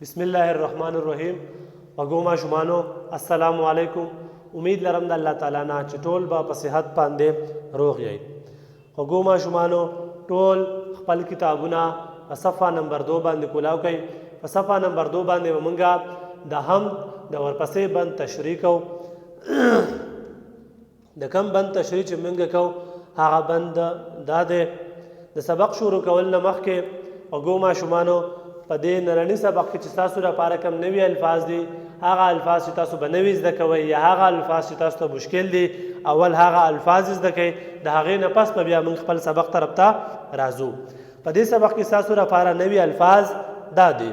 بسم الله الرحمن الرحیم. وګو ماشومانو السلام علیکم. امید لرم د الله تعالی نه چې ټول به په صحت باندې روغ یئ. وګو ماشومانو ټول خپل کتابونه په صفحه نمبر 2 باندې کولاو کوي. په صفحه نمبر 2 باندې مونږه د حمد د ورپسې بند تشریح کوو. د کم بند تشریح چې مونږ کوو هغه بند دا دی. د سبق شروع کول نه مخکې وګو ماشومانو په دې ننني سبق کې چې تاسو لپاره کوم نوي الفاظ دي هغه الفاظ چې تاسو به نوي زده کوئ یا هغه الفاظ چې تاسو ته مشکل دي اول هغه الفاظ زده کوئ. د هغې نه پس به بیا موږ خپل سبق طرف ته راځو. په دې سبق کې تاسو لپاره نوي الفاظ دا دي.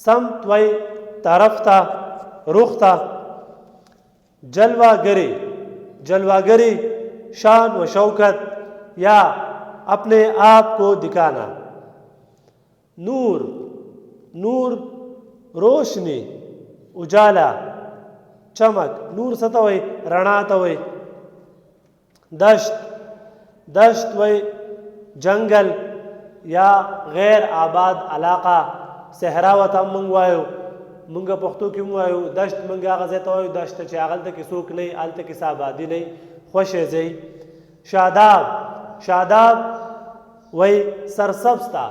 سمت وی طرف ته رخ ته. جلواگری شان و شوکت یا اپنے آپ کو دکھانا. نور روشنی اجالا چمک. نور څه ته وایي؟ رڼا ته وایي. دشت وایي جنگل یا غیر آباد علاقه. صحرا ورته موږ وایو. موږ پښتو کې موږ وایو دشت. موږ هغه ځای ته وایو دشت چې هغلته کې څوک نه وي، هلته کې څه آبادي نه وي، خوښې ځای. شاداب وایي سرسبز ته.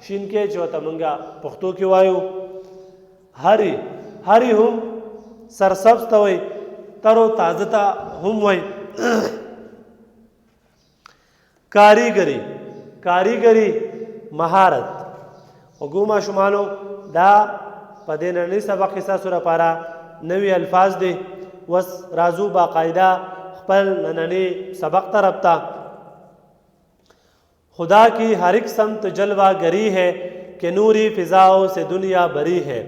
شینکې چې ورته موږ پښتو کې وایو. هری هم سرسبز ته وایي. تر و تازه ته هم وایي. کاریګري مهارت. وګو ماشومانو دا په دې ننني سبق کې ستاسو لپاره نوي الفاظ دي. اوس راځو باقاعده خپل ننني سبق طرف ته. खुदा की हर एक समत जलवा गरी है कि नूरी फिजाओं से दुनिया भरी है.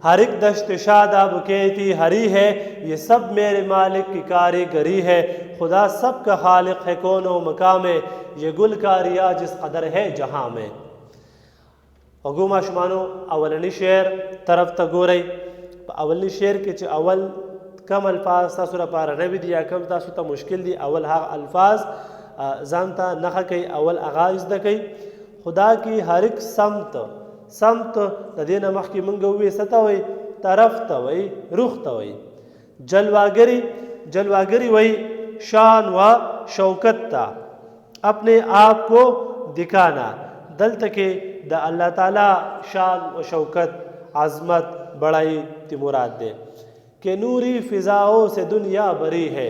हर एक दश्त शादाब कहती हरी है ये सब मेरे मालिक की कारीगरी है. खुदा सब का खालिक है कौन व मकाम में ये गुल का रिया जिस कदर है जहाँ में. وګو ماشومانو اولنی شعر طرف ته ګورئ. په اولنی شعر کې چې اول کم الفاظ تاسو لپاره نوي دي یا کم تاسو ته مشکل دي اول هغه الفاظ ځان ته نښه کوي، اول هغه زده کوي. خدا کی هر ایک سمت د دې نه مخکې موږ ووایو څه ته وایي؟ طرف ته وایي، رخ ته وایي. جلواگری وایي شان و شوکت ته. اپنے آپ کو دکھانا. دلته کې د الله تعالی شان و شوکت عظمت بڑائی تی مراد دے. کہ نوری فضاؤں سے دنیا بری ہے.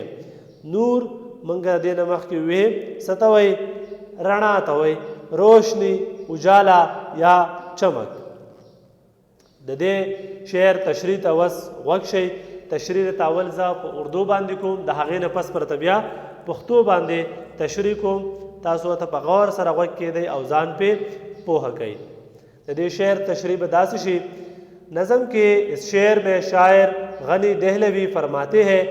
نور منګه دې نه مخکې وې څه ته وایي؟ رڼا ته وایي، روشنی اجالا یا چمک. د دې شعر تشریح ته اوس غوږ شئ. تشریح ته اول زه په اردو باندې کوم، د هغې نه پس پرته بیا پښتو باندې تشریح کوم. تاسو ته په غور سره غوږ کېدئ او ځان پې پوهه کوئ. د دې شعر تشریح به داسې شي. نظم کے اس شعر میں شاعر غنی دہلوی فرماتے ہیں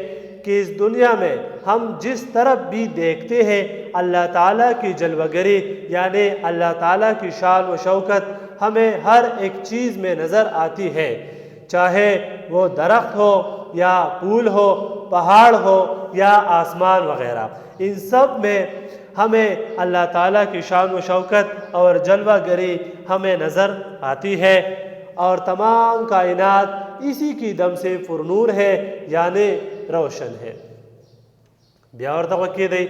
کہ اس دنیا میں ہم جس طرف بھی دیکھتے ہیں اللہ تعالیٰ کی جلوگری یعنی اللہ تعالیٰ کی شان و شوکت ہمیں ہر ایک چیز میں نظر آتی ہے. چاہے وہ درخت ہو یا پھول ہو، پہاڑ ہو یا آسمان وغیرہ، ان سب میں ہمیں اللہ تعالیٰ کی شان و شوکت اور جلوہ گری ہمیں نظر آتی ہے. اور تمام کائنات اسی کی دم سے پرنور ہے یعنی روشن ہے. بیا ورته وکیدئ.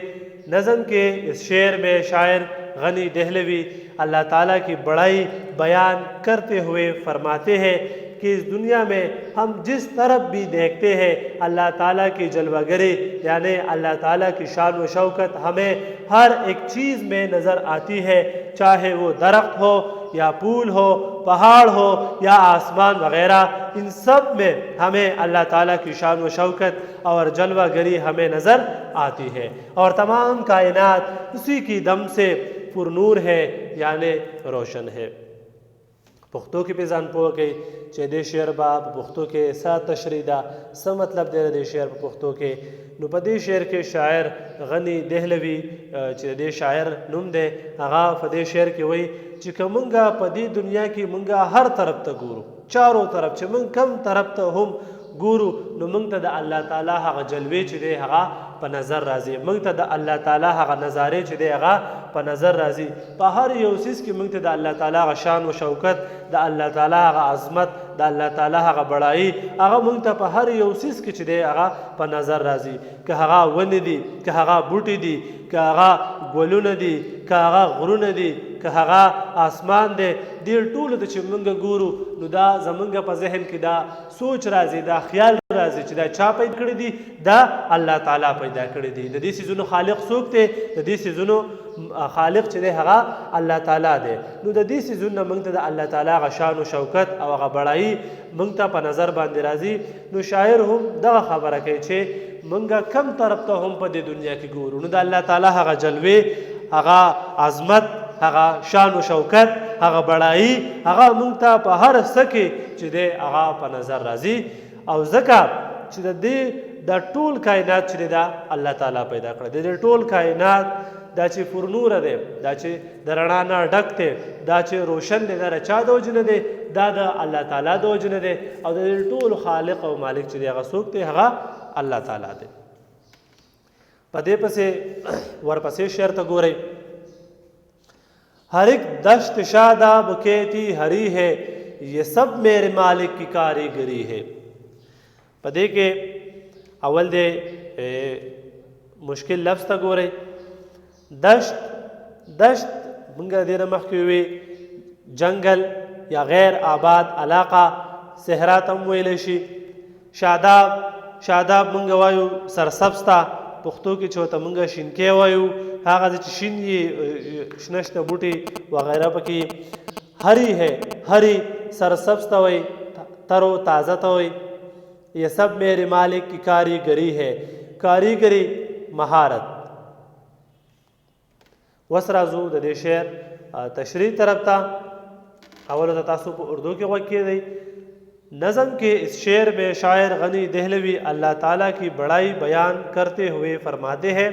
نظم کے اس شعر میں شاعر غنی دہلوی اللہ تعالیٰ کی بڑائی بیان کرتے ہوئے فرماتے ہیں کہ اس دنیا میں ہم جس طرف بھی دیکھتے ہیں اللہ تعالیٰ کی جلوگری یعنی اللہ تعالیٰ کی شان و شوکت ہمیں ہر ایک چیز میں نظر آتی ہے. چاہے وہ درخت ہو یا پھول ہو، پہاڑ ہو یا آسمان وغیرہ، ان سب میں ہمیں اللہ تعالیٰ کی شان و شوکت اور جلوہ گری ہمیں نظر آتی ہے. اور تمام کائنات اسی کی دم سے پرنور ہے یعنی روشن ہے. پښتو کې پې ځان پوه کوئ چې دې شعر به په پښتو کې څه تشریح ده، څه مطلب دی د دې شعر په پښتو کې. نو په دې شعر کې شاعر غنی دهلوي چې د دې شاعر نوم دی هغه په دې شعر کې وایي چې که مونږه په دې دنیا کې مونږه هر طرف ته ګورو، چارو طرف چې مونږ کم طرف ته هم ګورو نو موږ ته د الله تعالی هغه جلوې چې دی هغه په نظر راځي، موږ ته د الله تعالی هغه نظارې چې دی هغه په نظر راځي. په هر یو څیز کې موږ ته د الله تعالی هغه شان و شوکت، د الله تعالی هغه عظمت، د الله تعالی هغه بړایي هغه موږ ته په هر یو څیز کې چې دی هغه په نظر راځي. که هغه ونې دي، که هغه بوټي دي، که هغه ګلونه دي، که هغه غرونه دي، که هغه اسمان دی، دې ټولو ته چې موږ ګورو نو دا زموږ په ذهن کې دا سوچ راځي، دا خیال راځي چې دا چا پیدا کړي دي؟ دا الله تعالی پیدا کړي دي. د دې څیزونو خالق څوک دی؟ د دې څیزونو خالق چې دی هغه الله تعالی دی. نو د دې څیزونو موږ ته د الله تعالی هغه شان و شوکت او هغه بړایي موږ ته په نظر باندې راځي. نو شاعر هم دغه خبره کوي چې موږ کم طرف ته هم په دې دنیا کې ګورو نو د الله تعالی هغه جلوې، هغه عظمت، هغه شان و شوکت، هغه بړایي هغه موږ ته په هر څه کې چې دی هغه په نظر راځي. او ځکه چې د دې د ټول کائنات چې دا الله تعالی پیدا کړی دی، د ټول کائنات دا چې پرنوره دی، دا چې د رڼا نه ډک دی، دا چې روشن دی، دا د چا د وجې نه دی؟ دا د الله تعالی د وجې نه دی. او د دې ټول خالق او مالک چې دی هغه څوک دی؟ هغه الله تعالی دی. په دې پسې ورپسې شعر ته ګورئ. हर एक दश्त शादाब कहती हरी है, ये सब मेरे मालिक की कारीगरी है. पदे के अवल दे मुश्किल लफ्ज़ ता गोरे दश्त दश्त मंगा देर मखी हुए जंगल या गैर आबाद इलाका सहरा तम वेलशी. शादाब शादाब मंगा वायु सरसब्स्ता پښتو کې چوته مونږ شینکې وایو، هغه چې شین یې شنه شنه بوټي وغیرہ پکې. हरी है हरी सरसब्ज ته وایي، تر و تازه ته وایي. یہ سب میرے مالک کی کاریگری ہے، کاریگری مہارت. وس راځو د دې شعر تشریح طرف ته. اولو ته تاسو په اردو کې غوږ کېدئ. नज़म के इस शेर में शायर गनी दहलवी अल्लाह ताला की बड़ाई बयान करते हुए फरमाते हैं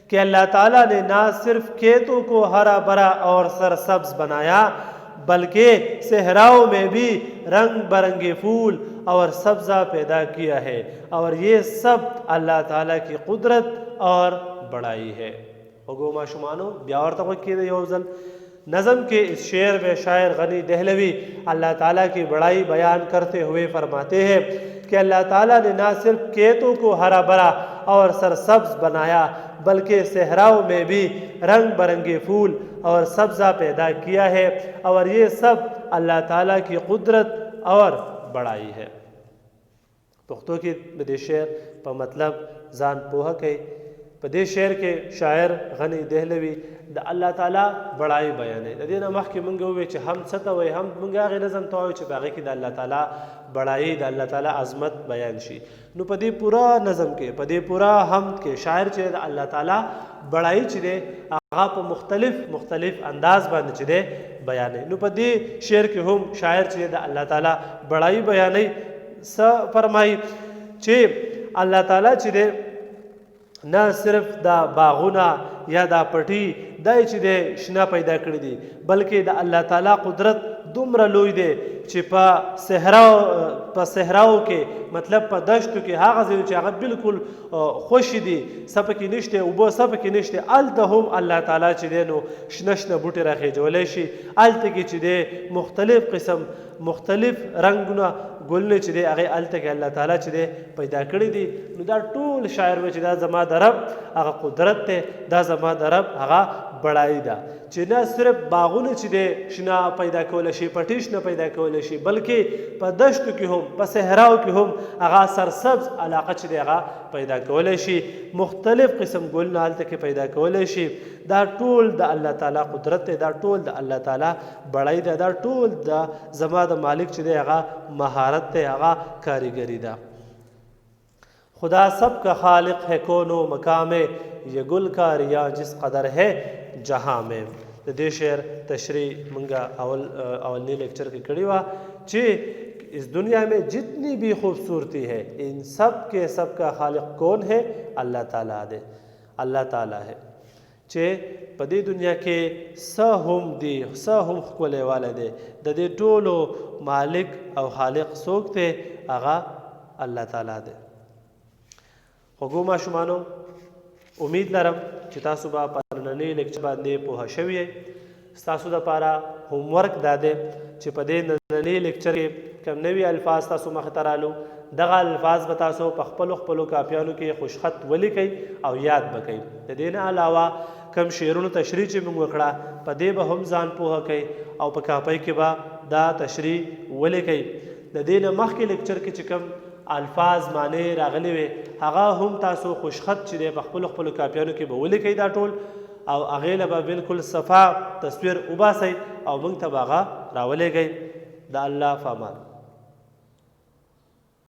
कि अल्लाह ताला ने ना सिर्फ खेतों को हरा भरा और सरसब्ज बनाया बल्कि सहराओं में भी रंग बिरंगे फूल और सब्ज़ा पैदा किया है, और ये सब अल्लाह ताला की कुदरत और बड़ाई है. ओगो माशुमानो ब्यावर तक की योजल नज़म के इस शेर में शायर गनी दहलवी अल्लाह ताला की बड़ाई बयान करते हुए फरमाते हैं कि अल्लाह ताला ने ना सिर्फ खेतों को हरा भरा और सरसब्ज बनाया बल्कि सहराओं में भी रंग बिरंगे फूल और सब्ज़ा पैदा किया है, और ये सब अल्लाह ताला की कुदरत और बड़ाई है. पुख्तो की बदे शेर पर मतलब जान पोहा कही. په دې شعر کې شاعر غنی دهلوي د الله تعالی بڑای بیانوي. د دې نه مخکې موږ وویل چې هم څه ته وایي، هم موږ هغې نظم ته وایو چې په هغې کې د الله تعالی بڑایي، د الله تعالی عظمت بیان شي. نو په دې پوره نظم کې، په دې پوره حمد کې شاعر چې د الله تعالی بڑایي چې دی هغه په مختلف انداز باندې چې دی بیانوي. نو په دې شعر کې هم شاعر چې د الله تعالی بڑایي بیانوي. څه فرمایي چې الله تعالی چې دی نه صرف دا باغونه یا دا پټي دای چې د شنه پیدا کړی دي، بلکې د الله تعالی قدرت دومره لوی دی چې په صحراو کې، مطلب په دشتو کې، هغه ځایونه چې هغه بالکل خوشي دي، څه پکې نشته، اوبه څه پکې نشته، هلته هم الله تعالی چې دی نو شنه شنه بوټي راخېجولی شي. هلته کې چې دی مختلف قسم مختلف رنګونه ګلونه چې دی هغې هلته کې الله تعالی چې دی پیدا کړي دي. نو دا ټول شاعر وایي چې دا زما د رب هغه قدرت دی، دا زما د رب هغه بڑایي ده چې نه صرف باغونه چې دی شنه پیدا کولی شي، پټي شنه پیدا کولی شي، بلکې په دشتو کې هم په صحراو کې هم هغه سرسبز علاقه چې دی هغه پیدا کولی شي، مختلف قسم ګلونه هلته کې پیدا کولی شي. دا ټول د الله تعالی قدرت دی، دا ټول د الله تعالی بڑایي ده، دا ټول د زما د مالک چې دی هغه مهارت دی، هغه کاریګري ده. خدا سب کا خالق ہے کون و مقام ہے، یہ گل کا ریا جس قدر ہے جہاں میں. د دې شعر تشریح منګه اولنی لیکچر کې کړې وه چې اس دنیا میں جتنی بھی خوبصورتی ہے ان سب کے سب کا خالق کون ہے؟ اللہ تعالیٰ دے، اللہ تعالیٰ ہے. چې په دې دنیا کې څه هم دي، څه هم ښکلی والی دی، د دې ټولو مالک او خالق څوک دی؟ هغه الله تعالی دی. خوږو ماشومانو، امید لرم چې تاسو به په نننۍ لیکچر باندې پوهه شوي یئ. ستاسو دپاره هوم ورک دا دی چې په دې نننۍ لیکچر کې کوم نوي الفاظ تاسو مخې ته رالو، دغه الفاظ به تاسو په خپلو کاپیانو کې خوشخط ولیکئ او یاد به کوئ. د دې نه علاوه کم شعرونو تشریح چې موږ وکړه په دې به هم ځان پوهه کوئ او په کاپۍ کې به دا تشریح ولیکئ. د دې نه مخکې لیکچر کې چې کوم الفاظ معنی راغلی وي هغه هم تاسو خوشخط چې دی په خپلو کاپیانو کې به ولیکئ دا ټول، او هغې له به بالکل صفا تصویر وباسئ او موږ ته به هغه راولېږئ. د الله په امان.